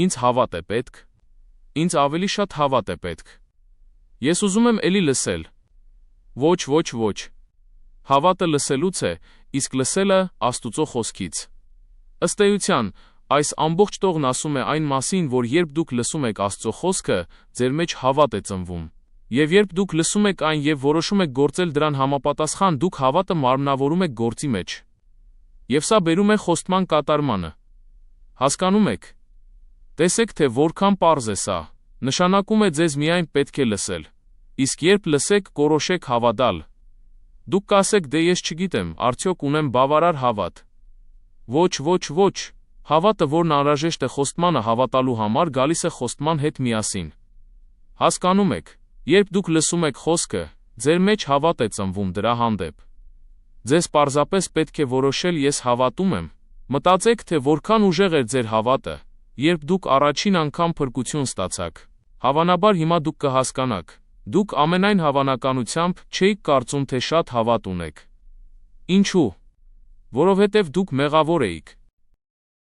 Ինձ հավատ է պետք։ Ինձ ավելի շատ հավատ է պետք։ Ես ուզում եմ էլի լսել։ Ոչ։ Հավատը լսելուց է, իսկ լսելը Աստուծո խոսքից։ Ըստ էության, այս ամբողջ տողն ասում է այն մասին, որ երբ դուք լսում եք Աստծո խոսքը, ձեր մեջ հավատ է ծնվում։ Եվ երբ դուք լսում եք այն եւ որոշում եք գործել դրան համապատասխան, դուք հավատը մարմնավորում եք գործի մեջ։ Եվ սա բերում է խոստման կատարմանը։ Հասկանում եք։ Տեսեք, թե որքան պարզ է սա։ Նշանակում է ձեզ միայն պետք է լսել։ Իսկ երբ լսեք, կորոշեք հավատալ։ Դուք կասեք, դե ես չգիտեմ, արդյոք ունեմ բավարար հավատ։ Ոչ։ Հավատը, որն անհրաժեշտ է խոստմանը հավատալու համար, գալիս է խոստման հետ միասին։ Հասկանում եք, երբ դուք լսում եք խոսքը, ձեր մեջ հավատ է ծնվում դրա հանդեպ։ Ձեզ պարզապես պետք է որոշել ես հավատում եմ։ Մտածեք, թե որքան ուժեղ էր ձեր հավատը, երբ դուք առաջին անգամ փրկություն ստացաք։ Հավանաբար հիմա դուք կհասկանաք։ Դուք ամենայն հավանականությամբ չէիք կարծում, թե շատ հավատ ունեք։ Ինչու՞։ Որովհետև դուք մեղավոր էիք։